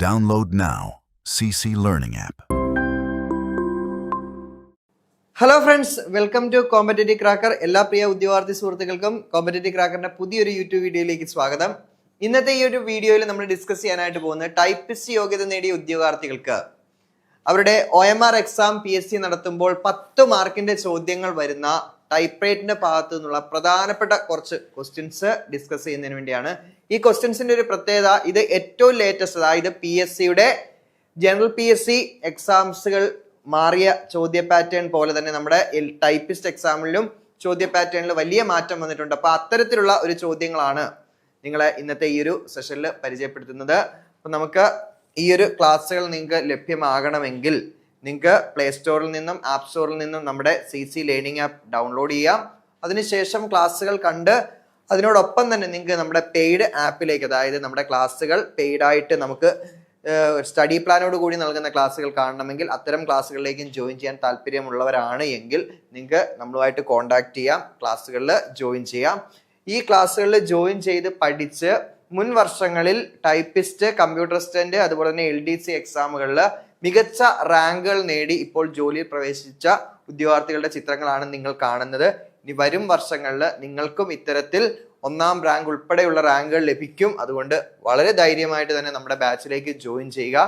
Download now. CC Learning app. Hello friends, welcome to competitive cracker. എല്ലാ പ്രിയ ഉദ്യോഗാർത്ഥി സുഹൃത്തുക്കൾക്കും competitive ക്രാക്കറിന്റെ പുതിയൊരു യൂട്യൂബ് വീഡിയോയിലേക്ക് സ്വാഗതം. ഇന്നത്തെ ഈ ഒരു വീഡിയോയിൽ നമ്മൾ ഡിസ്കസ് ചെയ്യാനായിട്ട് പോകുന്നത് ടൈപ്പിസ്റ്റ് യോഗ്യത നേടിയ ഉദ്യോഗാർത്ഥികൾക്ക് അവരുടെ OMR എക്സാം PSC നടത്തുമ്പോൾ 10 മാർക്കിന്റെ ചോദ്യങ്ങൾ വരുന്ന ടൈപ്പ് റൈറ്റിന്റെ ഭാഗത്തു നിന്നുള്ള പ്രധാനപ്പെട്ട കുറച്ച് ക്വസ്റ്റ്യൻസ് ഡിസ്കസ് ചെയ്യുന്നതിന് വേണ്ടിയാണ്. ഈ ക്വസ്റ്റ്യൻസിന്റെ ഒരു പ്രത്യേകത, ഇത് ഏറ്റവും ലേറ്റസ്റ്റ്, അതായത് PSCയുടെ ജനറൽ PSC എക്സാംസുകൾ മാറിയ ചോദ്യ പാറ്റേൺ പോലെ തന്നെ നമ്മുടെ ടൈപ്പിസ്റ്റ് എക്സാമിലും ചോദ്യ പാറ്റേണിൽ വലിയ മാറ്റം വന്നിട്ടുണ്ട്. അപ്പൊ അത്തരത്തിലുള്ള ഒരു ചോദ്യങ്ങളാണ് നിങ്ങളെ ഇന്നത്തെ ഈ ഒരു സെഷനിൽ പരിചയപ്പെടുത്തുന്നത്. അപ്പൊ നമുക്ക് ഈ ഒരു ക്ലാസ്സുകൾ നിങ്ങൾക്ക് ലഭ്യമാകണമെങ്കിൽ നിങ്ങൾക്ക് പ്ലേ സ്റ്റോറിൽ നിന്നും ആപ്പ് സ്റ്റോറിൽ നിന്നും നമ്മുടെ CC ലേണിംഗ് ആപ്പ് ഡൗൺലോഡ് ചെയ്യാം. അതിനുശേഷം ക്ലാസ്സുകൾ കണ്ട് അതിനോടൊപ്പം തന്നെ നിങ്ങൾക്ക് നമ്മുടെ പെയ്ഡ് ആപ്പിലേക്ക്, അതായത് നമ്മുടെ ക്ലാസ്സുകൾ പെയ്ഡായിട്ട് നമുക്ക് സ്റ്റഡി പ്ലാനോട് കൂടി നൽകുന്ന ക്ലാസ്സുകൾ കാണണമെങ്കിൽ അത്തരം ക്ലാസ്സുകളിലേക്കും ജോയിൻ ചെയ്യാൻ താല്പര്യമുള്ളവരാണ് എങ്കിൽ നിങ്ങൾക്ക് നമ്മളുമായിട്ട് കോൺടാക്ട് ചെയ്യാം, ക്ലാസ്സുകളിൽ ജോയിൻ ചെയ്യാം. ഈ ക്ലാസ്സുകളിൽ ജോയിൻ ചെയ്ത് പഠിച്ച് മുൻ വർഷങ്ങളിൽ ടൈപ്പിസ്റ്റ്, കമ്പ്യൂട്ടർ അസിസ്റ്റന്റ്, അതുപോലെ തന്നെ LDC എക്സാമുകളിൽ മികച്ച റാങ്കുകൾ നേടി ഇപ്പോൾ ജോലിയിൽ പ്രവേശിച്ച ഉദ്യോഗാർത്ഥികളുടെ ചിത്രങ്ങളാണ് നിങ്ങൾ കാണുന്നത്. ഇനി വരും വർഷങ്ങളിൽ നിങ്ങൾക്കും ഇത്തരത്തിൽ 1ാം റാങ്ക് ഉൾപ്പെടെയുള്ള റാങ്കുകൾ ലഭിക്കും. അതുകൊണ്ട് വളരെ ധൈര്യമായിട്ട് തന്നെ നമ്മുടെ ബാച്ചിലേക്ക് ജോയിൻ ചെയ്യുക.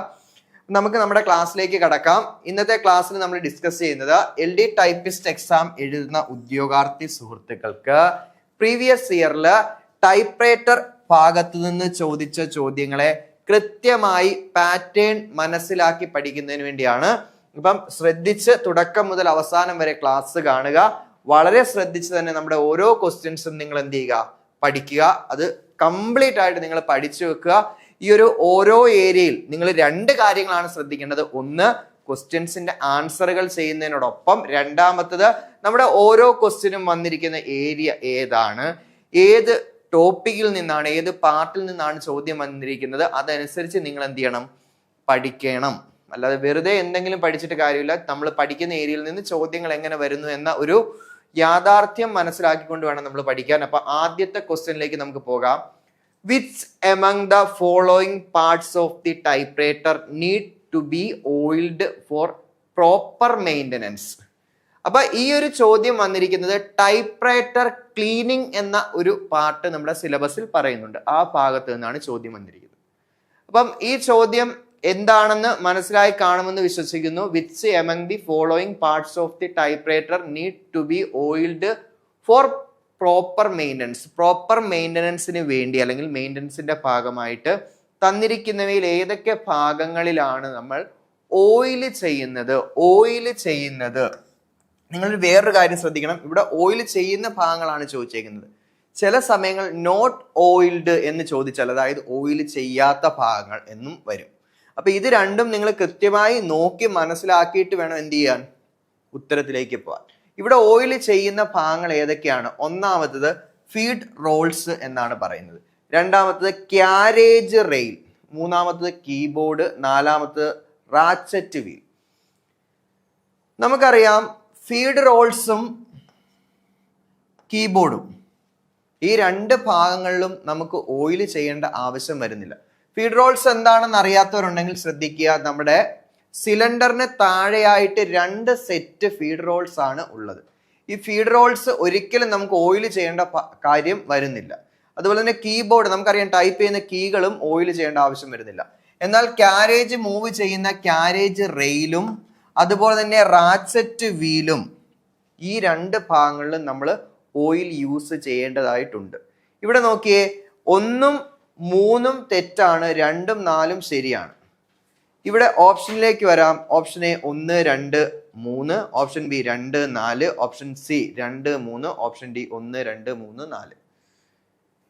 നമുക്ക് നമ്മുടെ ക്ലാസ്സിലേക്ക് കടക്കാം. ഇന്നത്തെ ക്ലാസ്സിൽ നമ്മൾ ഡിസ്കസ് ചെയ്യുന്നത് LD ടൈപ്പിസ്റ്റ് എക്സാം എഴുതുന്ന ഉദ്യോഗാർത്ഥി സുഹൃത്തുക്കൾക്ക് പ്രീവിയസ് ഇയറിൽ ടൈപ്പ് റൈറ്റർ ഭാഗത്തു നിന്ന് ചോദിച്ച ചോദ്യങ്ങളെ കൃത്യമായി പാറ്റേൺ മനസ്സിലാക്കി പഠിക്കുന്നതിന് വേണ്ടിയാണ്. ഇപ്പം ശ്രദ്ധിച്ച് തുടക്കം മുതൽ അവസാനം വരെ ക്ലാസ് കാണുക. വളരെ ശ്രദ്ധിച്ച് തന്നെ നമ്മുടെ ഓരോ ക്വസ്റ്റ്യൻസും നിങ്ങൾ എന്ത് ചെയ്യുക, പഠിക്കുക. അത് കംപ്ലീറ്റ് ആയിട്ട് നിങ്ങൾ പഠിച്ചു വെക്കുക. ഈ ഒരു ഓരോ ഏരിയയിൽ നിങ്ങൾ 2 കാര്യങ്ങളാണ് ശ്രദ്ധിക്കേണ്ടത്. ഒന്ന്, ക്വസ്റ്റ്യൻസിന്റെ ആൻസറുകൾ ചെയ്യുന്നതിനോടൊപ്പം രണ്ടാമത്തത് നമ്മുടെ ഓരോ ക്വസ്റ്റ്യനും വന്നിരിക്കുന്ന ഏരിയ ഏതാണ്, ഏത് ടോപ്പിക്കിൽ നിന്നാണ്, ഏത് പാർട്ടിൽ നിന്നാണ് ചോദ്യം വന്നിരിക്കുന്നത്, അതനുസരിച്ച് നിങ്ങൾ എന്ത് ചെയ്യണം, പഠിക്കണം. അല്ലാതെ വെറുതെ എന്തെങ്കിലും പഠിച്ചിട്ട് കാര്യമില്ല. നമ്മൾ പഠിക്കുന്ന ഏരിയയിൽ നിന്ന് ചോദ്യങ്ങൾ എങ്ങനെ വരുന്നു എന്ന ഒരു യാഥാർത്ഥ്യം മനസ്സിലാക്കിക്കൊണ്ട് വേണം നമ്മൾ പഠിക്കാൻ. അപ്പൊ ആദ്യത്തെ ക്വസ്റ്റ്യനിലേക്ക് നമുക്ക് പോകാം. Which among the following parts of the type writer need to be oiled for proper maintenance? അപ്പൊ ഈ ഒരു ചോദ്യം വന്നിരിക്കുന്നത് ടൈപ്പ് റൈറ്റർ ക്ലീനിങ് എന്ന ഒരു പാർട്ട് നമ്മുടെ സിലബസിൽ പറയുന്നുണ്ട്. ആ ഭാഗത്ത് നിന്നാണ് ചോദ്യം വന്നിരിക്കുന്നത്. അപ്പം ഈ ചോദ്യം എന്താണെന്ന് മനസ്സിലായി കാണുമെന്ന് വിശ്വസിക്കുന്നു. Which among the following parts of the type writer need to be oiled for proper maintenance? Proper മെയിൻ്റനൻസിന് വേണ്ടി അല്ലെങ്കിൽ മെയിൻ്റനൻസിന്റെ ഭാഗമായിട്ട് തന്നിരിക്കുന്നവയിൽ ഏതൊക്കെ ഭാഗങ്ങളിലാണ് നമ്മൾ ഓയിൽ ചെയ്യുന്നത്? നിങ്ങൾ വേറൊരു കാര്യം ശ്രദ്ധിക്കണം. ഇവിടെ ഓയിൽ ചെയ്യുന്ന ഭാഗങ്ങളാണ് ചോദിച്ചേക്കുന്നത്. ചില സമയങ്ങൾ നോട്ട് ഓയിൽഡ് എന്ന് ചോദിച്ചാൽ, അതായത് ഓയിൽ ചെയ്യാത്ത ഭാഗങ്ങൾ എന്നും വരും. അപ്പൊ ഇത് രണ്ടും നിങ്ങൾ കൃത്യമായി നോക്കി മനസ്സിലാക്കിയിട്ട് വേണം എന്ത് ചെയ്യാൻ, ഉത്തരത്തിലേക്ക് പോകാൻ. ഇവിടെ ഓയിൽ ചെയ്യുന്ന ഭാഗങ്ങൾ ഏതൊക്കെയാണ്? ഒന്നാമത്തത് ഫീഡ് റോൾസ് എന്നാണ് പറയുന്നത്. രണ്ടാമത്തത് ക്യാരേജ് റെയിൽ. മൂന്നാമത്തത് കീബോർഡ്. നാലാമത്തത് റാച്ചറ്റ് വീൽ. നമുക്കറിയാം ഫീഡ് റോൾസും കീബോർഡും ഈ 2 ഭാഗങ്ങളിലും നമുക്ക് ഓയിൽ ചെയ്യേണ്ട ആവശ്യം വരുന്നില്ല. ഫീഡ് റോൾസ് എന്താണെന്ന് അറിയാത്തവരുണ്ടെങ്കിൽ ശ്രദ്ധിക്കുക. നമ്മുടെ സിലിണ്ടറിന് താഴെയായിട്ട് 2 സെറ്റ് ഫീഡ് റോൾസ് ആണ് ഉള്ളത്. ഈ ഫീഡ് റോൾസ് ഒരിക്കലും നമുക്ക് ഓയിൽ ചെയ്യേണ്ട കാര്യം വരുന്നില്ല. അതുപോലെ തന്നെ കീബോർഡ്, നമുക്കറിയാം ടൈപ്പ് ചെയ്യുന്ന കീകളും ഓയിൽ ചെയ്യേണ്ട ആവശ്യം വരുന്നില്ല. എന്നാൽ ക്യാരേജ് മൂവ് ചെയ്യുന്ന ക്യാരേജ് റെയിലും അതുപോലെ തന്നെ റാച്ചറ്റ് വീലും ഈ 2 ഭാഗങ്ങളിലും നമ്മൾ ഓയിൽ യൂസ് ചെയ്യേണ്ടതായിട്ടുണ്ട്. ഇവിടെ നോക്കിയേ, 1ഉം 3ഉം തെറ്റാണ്, 2ഉം 4ഉം ശരിയാണ്. ഇവിടെ ഓപ്ഷനിലേക്ക് വരാം. Option A 1, 2, 3, option B 2, 4, option C 2, 3, option D 1, 2, 3, 4.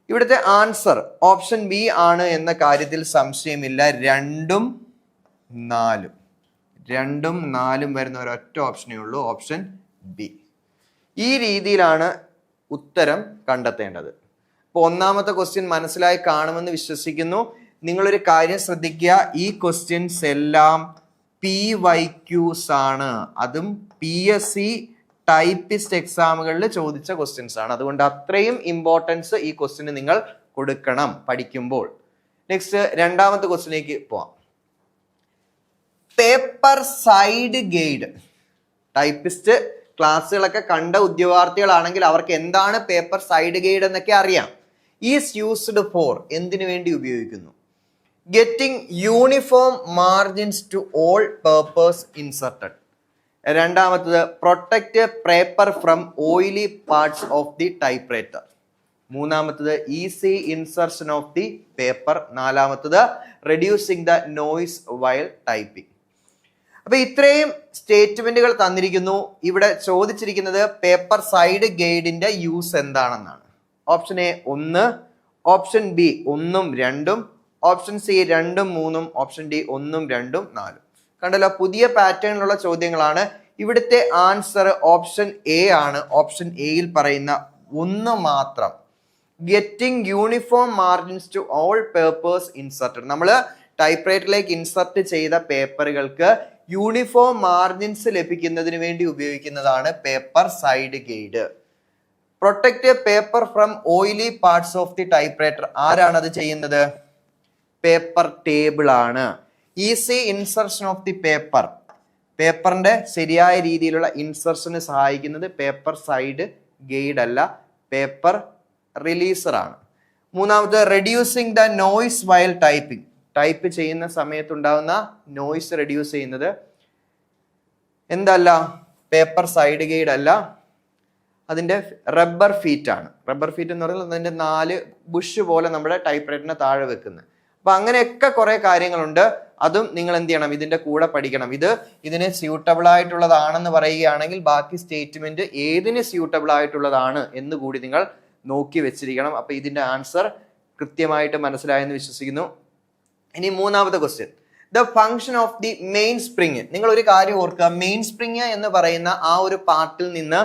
ഇവിടുത്തെ ആൻസർ ഓപ്ഷൻ B ആണ് എന്ന കാര്യത്തിൽ സംശയമില്ല. 2ഉം 4ഉം വരുന്ന ഒരൊറ്റ ഓപ്ഷനേ ഉള്ളൂ, ഓപ്ഷൻ B. ഈ രീതിയിലാണ് ഉത്തരം കണ്ടെത്തേണ്ടത്. അപ്പോൾ ഒന്നാമത്തെ ക്വസ്റ്റ്യൻ മനസ്സിലായി കാണുമെന്ന് വിശ്വസിക്കുന്നു. നിങ്ങളൊരു കാര്യം ശ്രദ്ധിക്കുക, ഈ ക്വസ്റ്റ്യൻസ് എല്ലാം PYQs ആണ്. അതും PSC ടൈപ്പിസ്റ്റ് എക്സാമുകളിൽ ചോദിച്ച ക്വസ്റ്റ്യൻസ് ആണ്. അതുകൊണ്ട് അത്രയും ഇമ്പോർട്ടൻസ് ഈ ക്വസ്റ്റ്യന് നിങ്ങൾ കൊടുക്കണം പഠിക്കുമ്പോൾ. നെക്സ്റ്റ് രണ്ടാമത്തെ ക്വസ്റ്റ്യനിലേക്ക് പോവാം. Paper side guide. ടൈപ്പിസ്റ്റ് ക്ലാസ്സുകളൊക്കെ കണ്ട ഉദ്യോഗാർത്ഥികളാണെങ്കിൽ അവർക്ക് എന്താണ് പേപ്പർ സൈഡ് ഗൈഡ് എന്നൊക്കെ അറിയാം. ഈസ് യൂസ്ഡ് ഫോർ എന്തിനു വേണ്ടി ഉപയോഗിക്കുന്നു? Getting uniform margins to all papers inserted. രണ്ടാമത്തത് protect paper from oily parts of the typewriter. മൂന്നാമത്തത് easy insertion of the paper. നാലാമത്തത് reducing the noise while typing. അപ്പൊ ഇത്രയും സ്റ്റേറ്റ്മെന്റുകൾ തന്നിരിക്കുന്നു. ഇവിടെ ചോദിച്ചിരിക്കുന്നത് പേപ്പർ സൈഡ് ഗൈഡിന്റെ യൂസ് എന്താണെന്നാണ്. ഓപ്ഷൻ എ 1, ഓപ്ഷൻ ബി 1ഉം 2ഉം, ഓപ്ഷൻ സി 2ഉം 3ഉം, ഓപ്ഷൻ ഡി 1ഉം 2ഉം 4ഉം. കണ്ടല്ലോ, പുതിയ പാറ്റേണിലുള്ള ചോദ്യങ്ങളാണ്. ഇവിടുത്തെ ആൻസർ ഓപ്ഷൻ എ ആണ്. ഓപ്ഷൻ എയിൽ പറയുന്ന 1 മാത്രം. Getting uniform margins to all papers inserted. നമ്മൾ ടൈപ്പ്റൈറ്ററിലേക്ക് ഇൻസർട്ട് ചെയ്ത പേപ്പറുകൾക്ക് യൂണിഫോം മാർജിൻസ് ലഭിക്കുന്നതിന് വേണ്ടി ഉപയോഗിക്കുന്നതാണ് paper side guide. Protect paper from oily parts of the typewriter. ആരാണ് അത് ചെയ്യുന്നത്? പേപ്പർ ടേബിൾ ആണ്. Easy insertion of the paper. പേപ്പറിന്റെ ശരിയായ രീതിയിലുള്ള ഇൻസർഷന് സഹായിക്കുന്നത് പേപ്പർ സൈഡ് ഗൈഡ് അല്ല, പേപ്പർ റിലീസർ ആണ്. മൂന്നാമത് reducing the noise while typing. Type ചെയ്യുന്ന സമയത്തുണ്ടാകുന്ന നോയ്സ് റെഡ്യൂസ് ചെയ്യുന്നത് എന്തല്ല? പേപ്പർ സൈഡ് ഗൈഡ് അല്ല, അതിന്റെ റബ്ബർ ഫീറ്റ് ആണ്. റബ്ബർ ഫീറ്റ് എന്ന് പറയുന്നത് അതിന്റെ 4 ബുഷ് പോലെ നമ്മുടെ ടൈപ്പ്റൈറ്ററിനെ താഴെ വെക്കുന്നത്. അപ്പൊ അങ്ങനെയൊക്കെ കുറെ കാര്യങ്ങളുണ്ട്. അതും നിങ്ങൾ എന്ത് ചെയ്യണം? ഇതിന്റെ കൂടെ പഠിക്കണം. ഇതിന് സ്യൂട്ടബിൾ ആയിട്ടുള്ളതാണെന്ന് പറയുകയാണെങ്കിൽ ബാക്കി സ്റ്റേറ്റ്മെന്റ് ഏതിന് സ്യൂട്ടബിൾ ആയിട്ടുള്ളതാണ് എന്ന് കൂടി നിങ്ങൾ നോക്കി വെച്ചിരിക്കണം. അപ്പൊ ഇതിന്റെ ആൻസർ കൃത്യമായിട്ട് മനസ്സിലായെന്ന് വിശ്വസിക്കുന്നു. ഇനി മൂന്നാമത്തെ question, the function of the main spring. നിങ്ങൾ ഒരു കാര്യം ഓർക്കുക, മെയിൻ സ്പ്രിങ് എന്ന് പറയുന്ന ആ ഒരു പാർട്ടിൽ നിന്ന്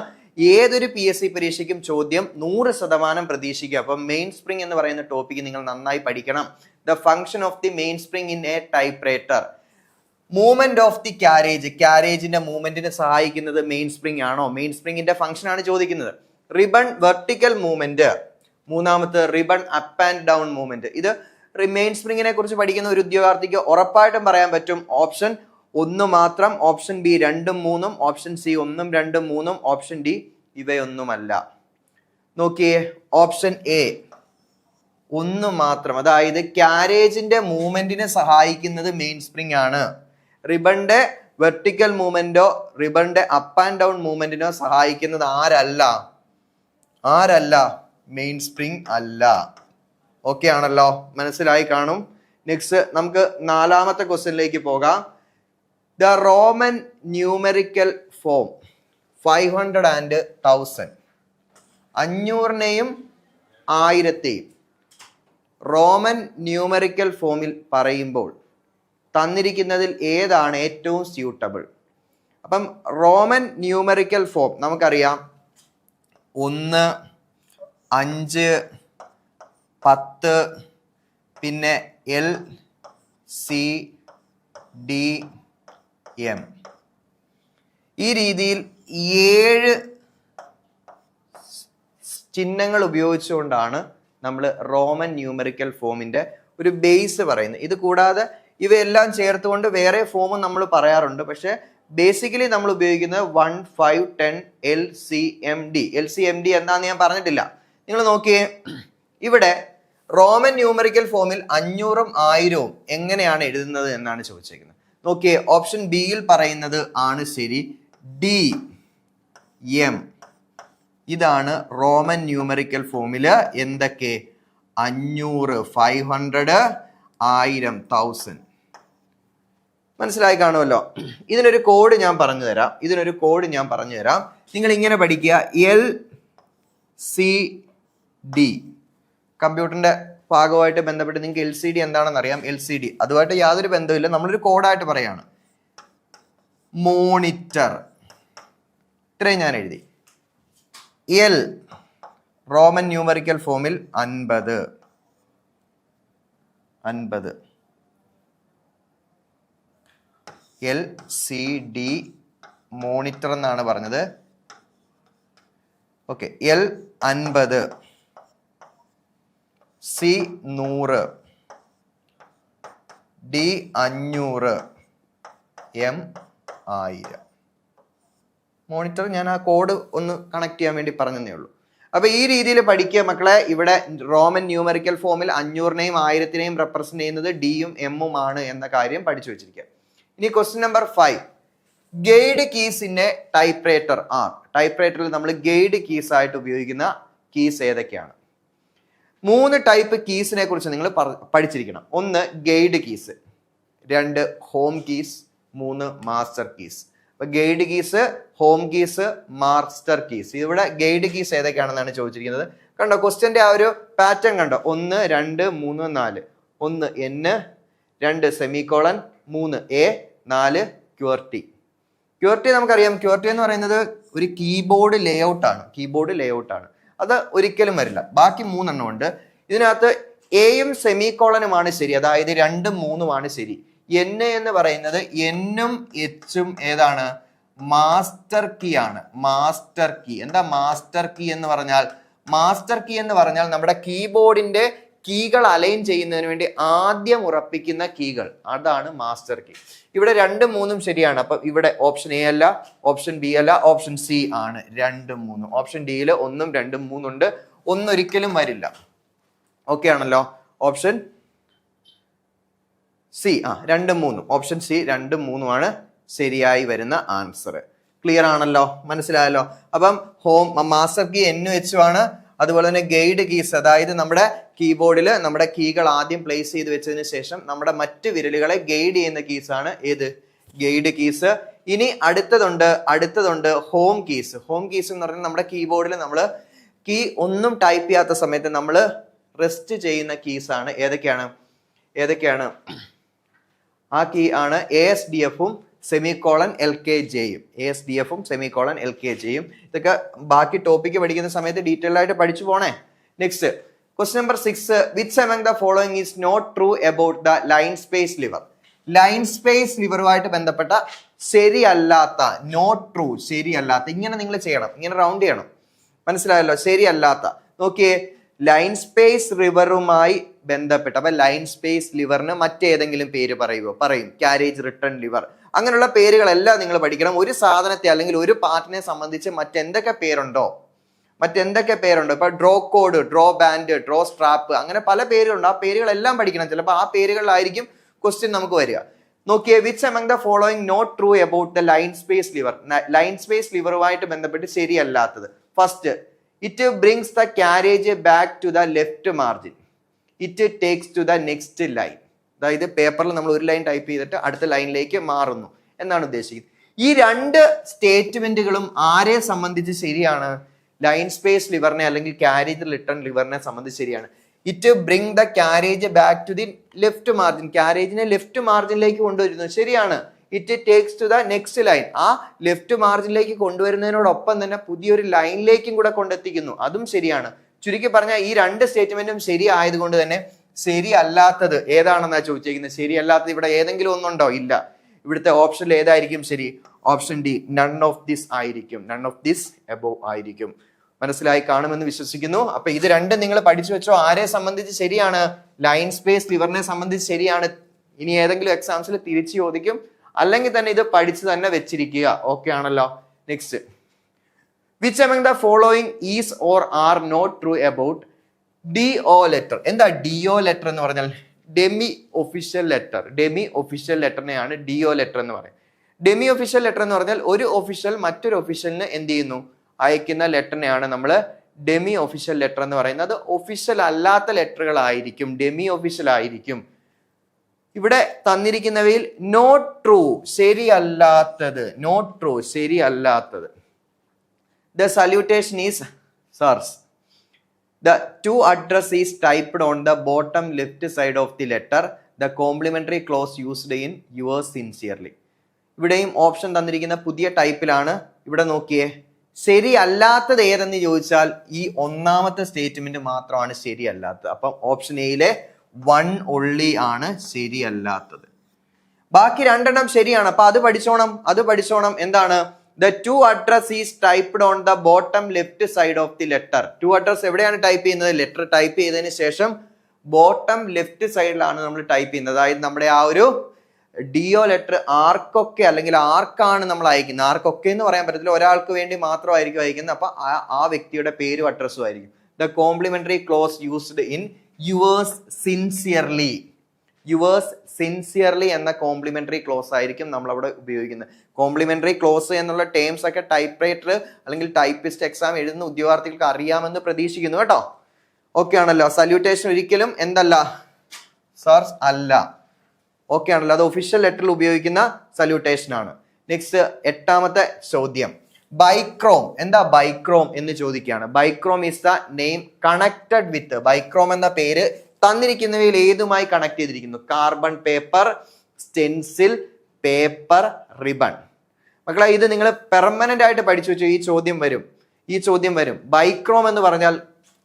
ഏതൊരു PSC പരീക്ഷയ്ക്കും ചോദ്യം 100% പ്രതീക്ഷിക്കുക. അപ്പം മെയിൻ സ്പ്രിങ് എന്ന് പറയുന്ന ടോപ്പിക്ക് നിങ്ങൾ നന്നായി പഠിക്കണം. The function of the main spring in a typewriter. Movement of the carriage. ക്യാരേജിന്റെ മൂവ്മെന്റിനെ സഹായിക്കുന്നത് മെയിൻ സ്പ്രിങ് ആണോ? മെയിൻ സ്പ്രിങ്ങിന്റെ ഫംഗ്ഷൻ ആണ് ചോദിക്കുന്നത്. Ribbon vertical movement. മൂന്നാമത്തെ ribbon up and down movement. ഇത് മെയിൻ സ്പ്രിങ്ങിനെ കുറിച്ച് പഠിക്കുന്ന ഒരു ഉദ്യോഗാർത്ഥിക്ക് ഉറപ്പായിട്ടും പറയാൻ പറ്റും. ഓപ്ഷൻ 1 മാത്രം, ഓപ്ഷൻ ബി 2ഉം 3ഉം, ഓപ്ഷൻ സി 1ഉം 2ഉം 3ഉം, ഓപ്ഷൻ ഡി ഇവയൊന്നുമല്ല. നോക്കിയേ, ഓപ്ഷൻ എ 1 മാത്രം. അതായത് ക്യാരേജിന്റെ മൂവ്മെന്റിനെ സഹായിക്കുന്നത് മെയിൻ സ്പ്രിങ് ആണ്. റിബണിന്റെ വെർട്ടിക്കൽ മൂവ്മെന്റോ റിബണിന്റെ അപ്പ് ആൻഡ് ഡൗൺ മൂവ്മെന്റിനോ സഹായിക്കുന്നത് ആരല്ല? മെയിൻ സ്പ്രിങ് അല്ല. ഓക്കെ ആണല്ലോ, മനസ്സിലായി കാണും. നെക്സ്റ്റ് നമുക്ക് 4ാമത്തെ ക്വസ്റ്റ്യനിലേക്ക് പോകാം. The Roman numerical form 500 and 1000. 500നെയും 1000ത്തെയും റോമൻ ന്യൂമെറിക്കൽ ഫോമിൽ പറയുമ്പോൾ തന്നിരിക്കുന്നതിൽ ഏതാണ് ഏറ്റവും സ്യൂട്ടബിൾ? അപ്പം റോമൻ ന്യൂമെറിക്കൽ ഫോം നമുക്കറിയാം. 1, 5, 10, പിന്നെ L, C, D, M. ഈ രീതിയിൽ 7 ചിഹ്നങ്ങൾ ഉപയോഗിച്ചുകൊണ്ടാണ് നമ്മൾ റോമൻ ന്യൂമെറിക്കൽ ഫോമിന്റെ ഒരു ബേസ് പറയുന്നത്. ഇത് കൂടാതെ ഇവയെല്ലാം ചേർത്തുകൊണ്ട് വേറെ ഫോമും നമ്മൾ പറയാറുണ്ട്. പക്ഷെ ബേസിക്കലി നമ്മൾ ഉപയോഗിക്കുന്നത് 1, 5, 10 LCMD. LCMD എന്താന്ന് ഞാൻ പറഞ്ഞിട്ടില്ല. നിങ്ങൾ നോക്കിയേ, ഇവിടെ റോമൻ ന്യൂമെറിക്കൽ ഫോമിൽ 500ഉം 1000ഉം എങ്ങനെയാണ് എഴുതുന്നത് എന്നാണ് ചോദിച്ചേക്കുന്നത്. നോക്കിയേ, ഓപ്ഷൻ ബിയിൽ പറയുന്നത് ആണ് ശരി. DM ഇതാണ് റോമൻ ന്യൂമെറിക്കൽ ഫോമില് എന്തൊക്കെ? 500, 500, 1000, 1000. മനസ്സിലായി കാണുമല്ലോ. ഇതിനൊരു കോഡ് ഞാൻ പറഞ്ഞു തരാം. നിങ്ങൾ ഇങ്ങനെ പഠിക്കുക, LCD. കമ്പ്യൂട്ടറിന്റെ ഭാഗമായിട്ട് ബന്ധപ്പെട്ട് നിങ്ങൾക്ക് LCD എന്താണെന്ന് അറിയാം. LCD അതുമായിട്ട് യാതൊരു ബന്ധമില്ല, നമ്മളൊരു കോഡായിട്ട് പറയാണ്. മോണിറ്റർ. ഇത്രയും ഞാൻ എഴുതി. L റോമൻ ന്യൂമെറിക്കൽ ഫോമിൽ 50. LCD മോണിറ്റർ എന്നാണ് പറഞ്ഞത്. Okay, L 50, C 100, D 500, 1000. Monitor ഞാൻ ആ കോഡ് ഒന്ന് കണക്ട് ചെയ്യാൻ വേണ്ടി പറഞ്ഞതേ ഉള്ളൂ. അപ്പൊ ഈ രീതിയിൽ പഠിക്കുക മക്കളെ. ഇവിടെ റോമൻ ന്യൂമറിക്കൽ ഫോമിൽ 500നെയും 1000നെയും റെപ്രസെന്റ് ചെയ്യുന്നത് ഡിയും എമ്മും ആണ് എന്ന കാര്യം പഠിച്ചു വെച്ചിരിക്കുക. ഇനി ക്വസ്റ്റ്യൻ നമ്പർ 5. ഗൈഡ് കീസിന്റെ ടൈപ്പ് റൈറ്റർ ആർ. ടൈപ്പ് റൈറ്ററിൽ നമ്മൾ ഗൈഡ് കീസ് ആയിട്ട് ഉപയോഗിക്കുന്ന കീസ് ഏതൊക്കെയാണ്? 3 ടൈപ്പ് കീസിനെ കുറിച്ച് നിങ്ങൾ പഠിച്ചിരിക്കണം. 1 guide keys, 2 home keys, 3 master keys. അപ്പൊ guide keys, home keys, master keys. ഇവിടെ ഗൈഡ് കീസ് ഏതൊക്കെയാണെന്നാണ് ചോദിച്ചിരിക്കുന്നത്. കണ്ടോ ക്വസ്റ്റ്യന്റെ ആ ഒരു പാറ്റേൺ കണ്ടോ? 1 2 3 4. 1 N, 2 സെമിക്കോളൻ, 3 A, 4 ക്യൂർട്ടി. ക്യൂർട്ടി നമുക്കറിയാം. ക്യൂർട്ടി എന്ന് പറയുന്നത് ഒരു കീബോർഡ് ലേഔട്ട് ആണ്. അത് ഒരിക്കലും വരില്ല. ബാക്കി 3 എണ്ണം ഉണ്ട്. ഇതിനകത്ത് എയും സെമിക്കോളനുമാണ് ശരി, അതായത് 2ഉം 3ഉമാണ് ശരി. N എന്ന് പറയുന്നത് N-ഉം H-ഉം ഏതാണ്? മാസ്റ്റർ കീ ആണ്. Master key. എന്താ മാസ്റ്റർ കീ എന്ന് പറഞ്ഞാൽ? മാസ്റ്റർ കീ എന്ന് പറഞ്ഞാൽ നമ്മുടെ കീബോർഡിന്റെ കീകൾ അലൈൻ ചെയ്യുന്നതിന് വേണ്ടി ആദ്യം ഉറപ്പിക്കുന്ന കീകൾ, അതാണ് മാസ്റ്റർ കീ. ഇവിടെ 2ഉം 3ഉം ശരിയാണ്. അപ്പൊ ഇവിടെ ഓപ്ഷൻ എ അല്ല, ഓപ്ഷൻ ബി അല്ല, ഓപ്ഷൻ സി ആണ് 2ഉം 3ഉം. ഓപ്ഷൻ ഡിയിൽ 1ഉം 2ഉം 3ഉം ഉണ്ട്. ഒന്നൊരിക്കലും വരില്ല. ഓക്കെ ആണല്ലോ? ഓപ്ഷൻ സി 2ഉം 3ഉം. ഓപ്ഷൻ സി 2ഉം 3ഉം ആണ് ശരിയായി വരുന്ന ആൻസർ. ക്ലിയർ ആണല്ലോ? മനസ്സിലായല്ലോ? അപ്പം home master key N H ആണ്. അതുപോലെ തന്നെ ഗൈഡ് കീസ്, അതായത് നമ്മുടെ കീബോർഡിൽ നമ്മുടെ കീകൾ ആദ്യം പ്ലേസ് ചെയ്ത് വെച്ചതിന് ശേഷം നമ്മുടെ മറ്റ് വിരലുകളെ ഗൈഡ് ചെയ്യുന്ന കീസാണ് ഏത്? Guide keys. ഇനി അടുത്തതുണ്ട് ഹോം കീസ്. ഹോം കീസ് എന്ന് പറഞ്ഞാൽ നമ്മുടെ കീബോർഡിൽ നമ്മൾ കീ ഒന്നും ടൈപ്പ് ചെയ്യാത്ത സമയത്ത് നമ്മൾ റെസ്റ്റ് ചെയ്യുന്ന കീസാണ്. ഏതൊക്കെയാണ്? ആ കീ ആണ് ASDF-ഉം സെമിക്കോളൻ LKJയും. ASDF-ഉം സെമിക്കോളൻ LKJയും. ഇതൊക്കെ ബാക്കി ടോപ്പിക്ക് പഠിക്കുന്ന സമയത്ത് ഡീറ്റെയിൽ ആയിട്ട് പഠിച്ചു പോണേ. Next question number 6. Which among the following is not true about the line space lever? Line space ലിവറുമായിട്ട് ബന്ധപ്പെട്ട ശരിയല്ലാത്ത, നോട്ട് ട്രൂ, ശരിയല്ലാത്ത, ഇങ്ങനെ നിങ്ങൾ ചെയ്യണം, ഇങ്ങനെ റൗണ്ട് ചെയ്യണം. മനസ്സിലായല്ലോ? ശരിയല്ലാത്ത. നോക്കിയേ, ലൈൻ സ്പേസ് ലിവറുമായി ബന്ധപ്പെട്ട്. അപ്പൊ ലൈൻ സ്പേസ് ലിവറിന് മറ്റേതെങ്കിലും പേര് പറയും. കാരേജ് റിട്ടേൺ ലിവർ, അങ്ങനെയുള്ള പേരുകളെല്ലാം നിങ്ങൾ പഠിക്കണം. ഒരു സാധനത്തെ അല്ലെങ്കിൽ ഒരു പാർട്ടിനെ സംബന്ധിച്ച് മറ്റെന്തൊക്കെ പേരുണ്ടോ? ഇപ്പൊ draw code, draw band, draw strap, അങ്ങനെ പല പേരുകളുണ്ട്. ആ പേരുകളെല്ലാം പഠിക്കണം. ചിലപ്പോൾ ആ പേരുകളിലായിരിക്കും ക്വസ്റ്റ്യൻ നമുക്ക് വരിക. നോക്കിയേ, which among the following not true about the line space lever? Line space ലിവറുമായിട്ട് ബന്ധപ്പെട്ട് ശരിയല്ലാത്തത്. First, it brings the carriage back to the left margin. It takes to the next line. അതായത് പേപ്പറിൽ നമ്മൾ ഒരു ലൈൻ ടൈപ്പ് ചെയ്തിട്ട് അടുത്ത ലൈനിലേക്ക് മാറുന്നു എന്നാണ് ഉദ്ദേശിക്കുന്നത്. ഈ 2 സ്റ്റേറ്റ്മെന്റുകളും ആരെ സംബന്ധിച്ച് ശരിയാണ്? ലൈൻ സ്പേസ് ലിവറിനെ അല്ലെങ്കിൽ കാരേജ് റിട്ടേൺ ലിവറിനെ സംബന്ധിച്ച് ശരിയാണ്. It bring the carriage back to the left margin. ക്യാരേജിനെ ലെഫ്റ്റ് മാർജിനിലേക്ക് കൊണ്ടുവരുന്നു, ശരിയാണ്. It takes to the next line. ആ ലെഫ്റ്റ് മാർജിനിലേക്ക് കൊണ്ടുവരുന്നതിനോടൊപ്പം തന്നെ പുതിയൊരു ലൈനിലേക്കും കൂടെ കൊണ്ടെത്തിക്കുന്നു, അതും ശരിയാണ്. ചുരുക്കി പറഞ്ഞാൽ ഈ 2 സ്റ്റേറ്റ്മെന്റും ശരിയായതുകൊണ്ട് തന്നെ ശരിയല്ലാത്തത് ഏതാണെന്നാ ചോദിച്ചിരിക്കുന്നത്. ശരിയല്ലാത്തത് ഇവിടെ ഏതെങ്കിലും ഒന്നുണ്ടോ? ഇല്ല. ഇവിടുത്തെ ഓപ്ഷനിൽ ഏതായിരിക്കും ശരി? Option D, none of this ആയിരിക്കും. നൺ ഓഫ് ദിസ് എബോവ് ആയിരിക്കും. മനസ്സിലായി കാണുമെന്ന് വിശ്വസിക്കുന്നു. അപ്പൊ ഇത് 2 നിങ്ങൾ പഠിച്ചു വെച്ചോ. ആരെ സംബന്ധിച്ച് ശരിയാണ്? ലൈൻ സ്പേസ് ലിവറിനെ സംബന്ധിച്ച് ശരിയാണ്. ഇനി ഏതെങ്കിലും എക്സാംസിൽ തിരിച്ചു ചോദിക്കും, അല്ലെങ്കിൽ തന്നെ ഇത് പഠിച്ചു തന്നെ വെച്ചിരിക്കുക. ഓക്കെ ആണല്ലോ? Next, which among the following is or are not true about DO letter? എന്താ DO ലെറ്റർ എന്ന് പറഞ്ഞാൽ? Demi official letter. Demi official ലെറ്ററിനെയാണ് DO ലെറ്റർ എന്ന് പറയുന്നത്. ഡെമി ഒഫീഷ്യൽ ലെറ്റർ എന്ന് പറഞ്ഞാൽ ഒരു ഒഫീഷ്യൽ മറ്റൊരു ഒഫീഷ്യലിന് എന്ത് ചെയ്യുന്നു? അയക്കുന്ന ലെറ്ററിനെയാണ് നമ്മൾ ഡെമി ഒഫീഷ്യൽ ലെറ്റർ എന്ന് പറയുന്നത്. ഒഫീഷ്യൽ അല്ലാത്ത ലെറ്ററുകളായിരിക്കും, ഡെമി ഒഫീഷ്യൽ ആയിരിക്കും. ഇവിടെ തന്നിരിക്കുന്നവയിൽ നോട്ട് ട്രൂ, ശരിയല്ലാത്തത്. നോട്ട് ട്രൂ, ശരിയല്ലാത്തത്. The salutation is sirs. The to address is typed on the bottom left side of the letter. The complimentary clause used in yours sincerely. ഇവിടെയും option തന്നിരിക്കുന്ന പുതിയ ടൈപ്പിലാണ്. ഇവിടെ നോക്കിയേ, ശരിയല്ലാത്തത് ഏതെന്ന് ചോദിച്ചാൽ ഈ 1ാമത്തെ സ്റ്റേറ്റ്മെന്റ് മാത്രമാണ് ശരിയല്ലാത്തത്. അപ്പം ഓപ്ഷൻ എയിലെ 1 only ആണ് ശരിയല്ലാത്തത്. ബാക്കി 2 എണ്ണം ശരിയാണ്. അപ്പൊ അത് പഠിച്ചോണം. എന്താണ്? The to address is typed on the bottom left side of the letter. To address എവിടെയാണ് ടൈപ്പ് ചെയ്യുന്നത്? ലെറ്റർ ടൈപ്പ് ചെയ്തതിന് ശേഷം ബോട്ടം ലെഫ്റ്റ് സൈഡിലാണ് നമ്മൾ ടൈപ്പ് ചെയ്യുന്നത്. അതായത് നമ്മുടെ ആ ഒരു ഡിഒ ലെറ്റർ ആർക്കൊക്കെ അല്ലെങ്കിൽ ആർക്കാണ് നമ്മൾ അയക്കുന്നത്, ആർക്കൊക്കെ എന്ന് പറയാൻ പറ്റത്തില്ല, ഒരാൾക്ക് വേണ്ടി മാത്രമായിരിക്കും അയക്കുന്നത്. അപ്പൊ ആ വ്യക്തിയുടെ പേരും അഡ്രസ്സും ആയിരിക്കും. The complimentary close used in yours sincerely. Yours sincerely എന്ന കോംപ്ലിമെന്ററി ക്ലോസ് ആയിരിക്കും നമ്മൾ അവിടെ ഉപയോഗിക്കുന്നത്. കോംപ്ലിമെന്ററി ക്ലോസ് എന്നുള്ള ടേംസ് ഒക്കെ ടൈപ്പ് റൈറ്റർ അല്ലെങ്കിൽ ടൈപ്പിസ്റ്റ് എക്സാം എഴുതുന്ന ഉദ്യോഗാർത്ഥികൾക്ക് അറിയാമെന്ന് പ്രതീക്ഷിക്കുന്നു കേട്ടോ. ഓക്കെ ആണല്ലോ. സല്യൂട്ടേഷൻ ഒരിക്കലും എന്തല്ല സാർസ് അല്ല. ഓക്കെ ആണല്ലോ. അത് ഒഫീഷ്യൽ ലെറ്ററിൽ ഉപയോഗിക്കുന്ന സല്യൂട്ടേഷൻ ആണ്. നെക്സ്റ്റ് 8ാമത്തെ ചോദ്യം, ബൈക്രോം. എന്താ ബൈക്രോം എന്ന് ചോദിക്കുകയാണ്. Bichrome is the name connected with. Bichrome എന്ന പേര് തന്നിരിക്കുന്നവയിൽ ഏതുമായി കണക്ട് ചെയ്തിരിക്കുന്നു? Carbon paper, stencil, paper, ribbon. മക്കളെ ഇത് നിങ്ങൾ പെർമനന്റ് ആയിട്ട് പഠിച്ചു വെച്ചു. ഈ ചോദ്യം വരും. ബൈക്രോം എന്ന് പറഞ്ഞാൽ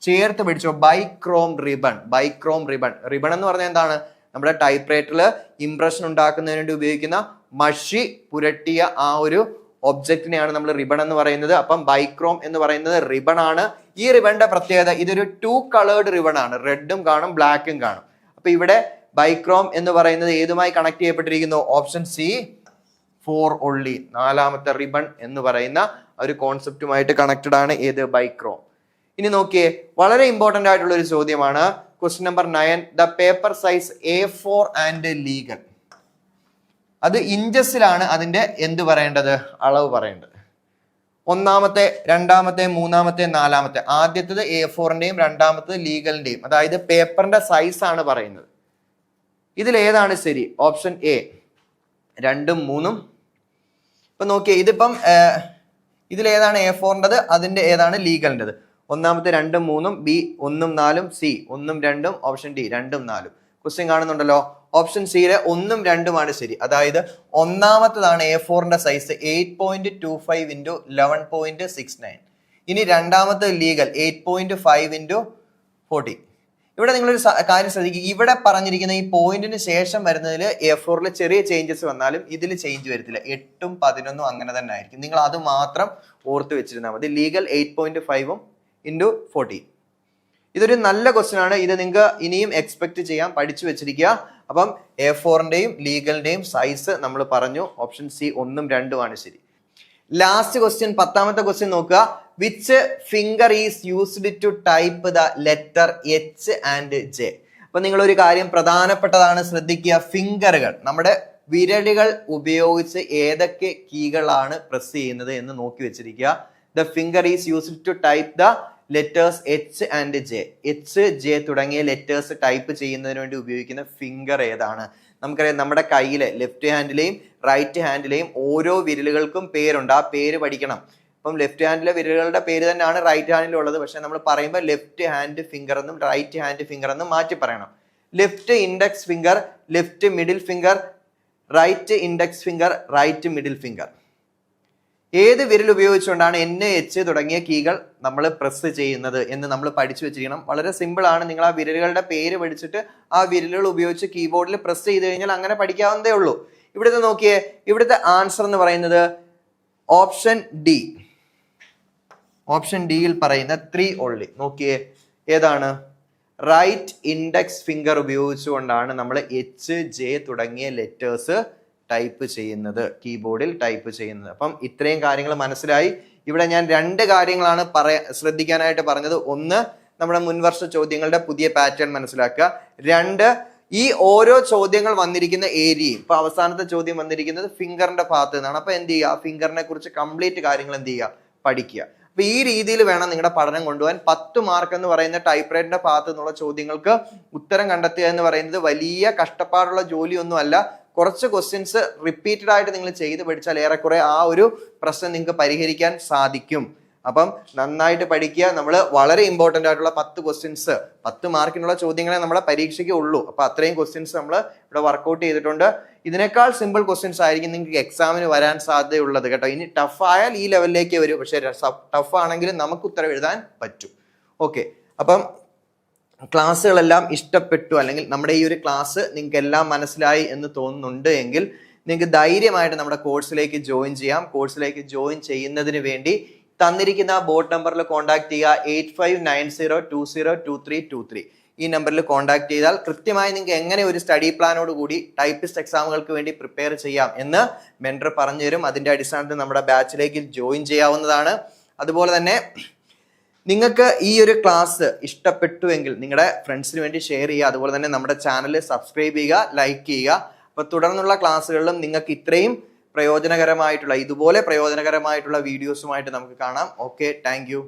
ചേർത്ത് പഠിച്ചോ, bichrome ribbon. Bichrome ribbon. Ribbon എന്ന് പറഞ്ഞാൽ എന്താണ്? നമ്മുടെ ടൈപ്പ് റൈറ്ററിൽ ഇംപ്രഷൻ ഉണ്ടാക്കുന്നതിന് വേണ്ടി ഉപയോഗിക്കുന്ന മഷി പുരട്ടിയ ആ ഒരു ഒബ്ജക്റ്റിനെയാണ് നമ്മൾ റിബൺ എന്ന് പറയുന്നത്. അപ്പം ബൈക്രോം എന്ന് പറയുന്നത് റിബൺ ആണ്. ഈ റിബണിന്റെ പ്രത്യേകത, ഇതൊരു 2 കളേർഡ് റിബൺ ആണ്. റെഡും കാണും, ബ്ലാക്കും കാണും. അപ്പൊ ഇവിടെ ബൈക്രോം എന്ന് പറയുന്നത് ഏതുമായി കണക്ട് ചെയ്യപ്പെട്ടിരിക്കുന്നു? Option C, 4 only. 4ാമത്തെ റിബൺ എന്ന് പറയുന്ന ഒരു കോൺസെപ്റ്റുമായിട്ട് കണക്റ്റഡ് ആണ് ഏത്? ബൈക്രോം. ഇനി നോക്കിയേ, വളരെ ഇമ്പോർട്ടന്റ് ആയിട്ടുള്ള ഒരു ചോദ്യമാണ്. Question number 9. The paper size A4 and legal. അത് ഇഞ്ചസിലാണ് അതിന്റെ എന്ത് പറയേണ്ടത്? അളവ് പറയേണ്ടത്. 1ാമത്തെ, 2ാമത്തെ, 3ാമത്തെ, 4ാമത്തെ. ആദ്യത്തേത് A4ന്റെയും 2ാമത്തേത് ലീഗലിന്റെയും, അതായത് പേപ്പറിന്റെ സൈസ് ആണ് പറയുന്നത്. ഇതിൽ ഏതാണ് ശരി? ഓപ്ഷൻ എ, 2ഉം 3ഉം. ഇപ്പൊ നോക്കിയേ, ഇതിപ്പം ഇതിലേതാണ് A4ന്റേത്, അതിന്റെ ഏതാണ് ലീഗലിൻ്റെത്? 1ാമത്തെ 2ഉം 3ഉം, ബി 1ഉം 4ഉം, സി 1ഉം 2ഉം, ഓപ്ഷൻ ഡി 2ഉം 4ഉം. ക്വസ്റ്റ്യൻ കാണുന്നുണ്ടല്ലോ. ഓപ്ഷൻ സിയിലെ 1ഉം 2ഉം ആണ് ശരി. അതായത് 1ാമത്തേതാണ് A4ന്റെ സൈസ് 8.25 ഇൻറ്റു 11.69. ഇനി 2ാമത്തെ ലീഗൽ 8.5 ഇൻറ്റു 40. ഇവിടെ നിങ്ങളൊരു കാര്യം ശ്രദ്ധിക്കുക. ഇവിടെ പറഞ്ഞിരിക്കുന്ന ഈ പോയിന്റിന് ശേഷം വരുന്നതിൽ A4ൽ ചെറിയ ചേഞ്ചസ് വന്നാലും ഇതിൽ ചേഞ്ച് വരത്തില്ല. 8ഉം 11ഉം അങ്ങനെ തന്നെ ആയിരിക്കും. നിങ്ങൾ അത് മാത്രം ഓർത്ത് വെച്ചിരുന്നാൽ മതി. Legal 8.5 into 40. ഇതൊരു നല്ല ക്വസ്റ്റ്യൻ ആണ്. ഇത് നിങ്ങൾക്ക് ഇനിയും എക്സ്പെക്ട് ചെയ്യാം, പഠിച്ചു വെച്ചിരിക്കുക. അപ്പം A4ന്റെയും ലീഗലിന്റെയും സൈസ് നമ്മൾ പറഞ്ഞു. ഓപ്ഷൻ സി 1ഉം 2ഉം ആണ് ശരി. ലാസ്റ്റ് ക്വസ്റ്റ്യൻ, 10ാമത്തെ ക്വസ്റ്റ്യൻ നോക്കുക. Which finger is used to type the letter H and J? അപ്പൊ നിങ്ങൾ ഒരു കാര്യം പ്രധാനപ്പെട്ടതാണ്, ശ്രദ്ധിക്കുക. ഫിംഗറുകൾ, നമ്മുടെ വിരലുകൾ ഉപയോഗിച്ച് ഏതൊക്കെ കീകളാണ് പ്രസ് ചെയ്യുന്നത് എന്ന് നോക്കി വെച്ചിരിക്കുക. The finger is used to type the letters H and J. H, J തുടങ്ങിയ ലെറ്റേഴ്സ് ടൈപ്പ് ചെയ്യുന്നതിന് വേണ്ടി ഉപയോഗിക്കുന്ന ഫിംഗർ ഏതാണ്? നമുക്കറിയാം, നമ്മുടെ കയ്യിലെ ലെഫ്റ്റ് ഹാൻഡിലെയും റൈറ്റ് ഹാൻഡിലെയും ഓരോ വിരലുകൾക്കും പേരുണ്ട്. ആ പേര് പഠിക്കണം. അപ്പം ലെഫ്റ്റ് ഹാൻഡിലെ വിരലുകളുടെ പേര് തന്നെയാണ് റൈറ്റ് ഹാൻഡിലുള്ളത്. പക്ഷെ നമ്മൾ പറയുമ്പോൾ ലെഫ്റ്റ് ഹാൻഡ് ഫിംഗർ എന്നും റൈറ്റ് ഹാൻഡ് ഫിംഗർ എന്നും മാറ്റി പറയണം. Left index finger, left middle finger, right index finger, right middle finger. ഏത് വിരൽ ഉപയോഗിച്ചുകൊണ്ടാണ് എൻ, എച്ച് തുടങ്ങിയ കീകൾ നമ്മൾ പ്രസ് ചെയ്യുന്നത് എന്ന് നമ്മൾ പഠിച്ചു വെച്ചിരിക്കണം. വളരെ സിമ്പിൾ ആണ്. നിങ്ങൾ ആ വിരലുകളുടെ പേര് പഠിച്ചിട്ട് ആ വിരലുകൾ ഉപയോഗിച്ച് കീബോർഡിൽ പ്രസ് ചെയ്ത് കഴിഞ്ഞാൽ അങ്ങനെ പഠിക്കാവുന്നതേ ഉള്ളൂ. ഇവിടുത്തെ നോക്കിയേ, ഇവിടുത്തെ ആൻസർ എന്ന് പറയുന്നത് ഓപ്ഷൻ ഡി. ഓപ്ഷൻ ഡിയിൽ പറയുന്ന 3 only. നോക്കിയേ, ഏതാണ്? റൈറ്റ് ഇൻഡെക്സ് ഫിംഗർ ഉപയോഗിച്ചുകൊണ്ടാണ് നമ്മൾ എച്ച്, ജെ തുടങ്ങിയ ലെറ്റേഴ്സ് ടൈപ്പ് ചെയ്യുന്നത്, കീബോർഡിൽ ടൈപ്പ് ചെയ്യുന്നത്. അപ്പം ഇത്രയും കാര്യങ്ങൾ മനസ്സിലായി. ഇവിടെ ഞാൻ 2 കാര്യങ്ങളാണ് ശ്രദ്ധിക്കാനായിട്ട് പറഞ്ഞത്. ഒന്ന്, നമ്മുടെ മുൻവർഷ ചോദ്യങ്ങളുടെ പുതിയ പാറ്റേൺ മനസ്സിലാക്കുക. 2, ഈ ഓരോ ചോദ്യങ്ങൾ വന്നിരിക്കുന്ന ഏരിയയും, ഇപ്പൊ അവസാനത്തെ ചോദ്യം വന്നിരിക്കുന്നത് ഫിംഗറിന്റെ ഭാഗത്ത് നിന്നാണ്. അപ്പൊ എന്ത് ചെയ്യുക? ഫിംഗറിനെ കുറിച്ച് കംപ്ലീറ്റ് കാര്യങ്ങൾ എന്ത് ചെയ്യുക? പഠിക്കുക. അപ്പൊ ഈ രീതിയിൽ വേണം നിങ്ങളുടെ പഠനം കൊണ്ടുപോകാൻ. 10 മാർക്ക് എന്ന് പറയുന്ന ടൈപ്പ് റൈറ്ററിന്റെ ഭാഗത്ത് നിന്നുള്ള ചോദ്യങ്ങൾക്ക് ഉത്തരം കണ്ടെത്തുക എന്ന് പറയുന്നത് വലിയ കഷ്ടപ്പാടുള്ള ജോലിയൊന്നും അല്ല. കുറച്ച് ക്വസ്റ്റ്യൻസ് റിപ്പീറ്റഡ് ആയിട്ട് നിങ്ങൾ ചെയ്ത് പഠിച്ചാൽ ഏറെക്കുറെ ആ ഒരു പ്രശ്നം നിങ്ങൾക്ക് പരിഹരിക്കാൻ സാധിക്കും. അപ്പം നന്നായിട്ട് പഠിക്കുക. നമ്മൾ വളരെ ഇമ്പോർട്ടൻ്റ് ആയിട്ടുള്ള 10 ക്വസ്റ്റ്യൻസ്, 10 മാർക്കിനുള്ള ചോദ്യങ്ങളെ നമ്മളെ പരീക്ഷയ്ക്ക് ഉള്ളൂ. അപ്പൊ അത്രയും ക്വസ്റ്റ്യൻസ് നമ്മൾ ഇവിടെ വർക്കൗട്ട് ചെയ്തിട്ടുണ്ട്. ഇതിനേക്കാൾ സിമ്പിൾ ക്വസ്റ്റ്യൻസ് ആയിരിക്കും നിങ്ങൾക്ക് എക്സാമിന് വരാൻ സാധ്യതയുള്ളത് കേട്ടോ. ഇനി ടഫ് ആയാൽ ഈ ലെവലിലേക്ക് വരും. പക്ഷെ ടഫ് ആണെങ്കിലും നമുക്ക് ഉത്തരം എഴുതാൻ പറ്റും. ഓക്കെ, അപ്പം ക്ലാസ്സുകളെല്ലാം ഇഷ്ടപ്പെട്ടു, അല്ലെങ്കിൽ നമ്മുടെ ഈ ഒരു ക്ലാസ് നിങ്ങൾക്ക് എല്ലാം മനസ്സിലായി എന്ന് തോന്നുന്നുണ്ട് എങ്കിൽ നിങ്ങൾക്ക് ധൈര്യമായിട്ട് നമ്മുടെ കോഴ്സിലേക്ക് ജോയിൻ ചെയ്യാം. കോഴ്സിലേക്ക് ജോയിൻ ചെയ്യുന്നതിന് വേണ്ടി തന്നിരിക്കുന്ന ബോർഡ് നമ്പറിൽ കോൺടാക്ട് ചെയ്യുക. 8590202323. ഈ നമ്പറിൽ കോൺടാക്ട് ചെയ്താൽ കൃത്യമായി നിങ്ങൾക്ക് എങ്ങനെ ഒരു സ്റ്റഡി പ്ലാനോട് കൂടി ടൈപ്പിസ്റ്റ് എക്സാമുകൾക്ക് വേണ്ടി പ്രിപ്പയർ ചെയ്യാം എന്ന് മെൻറ്റർ പറഞ്ഞു തരും. അതിൻ്റെ അടിസ്ഥാനത്തിൽ നമ്മുടെ ബാച്ചിലേക്ക് ജോയിൻ ചെയ്യാവുന്നതാണ്. അതുപോലെ തന്നെ നിങ്ങൾക്ക് ഈ ഒരു ക്ലാസ് ഇഷ്ടപ്പെട്ടുവെങ്കിൽ നിങ്ങളുടെ ഫ്രണ്ട്സിന് വേണ്ടി ഷെയർ ചെയ്യുക. അതുപോലെ തന്നെ നമ്മുടെ ചാനൽ സബ്സ്ക്രൈബ് ചെയ്യുക, ലൈക്ക് ചെയ്യുക. അപ്പോൾ തുടർന്നുള്ള ക്ലാസ്സുകളിലും നിങ്ങൾക്ക് ഇത്രയും ഇതുപോലെ പ്രയോജനകരമായിട്ടുള്ള വീഡിയോസുമായിട്ട് നമുക്ക് കാണാം. Okay, thank you.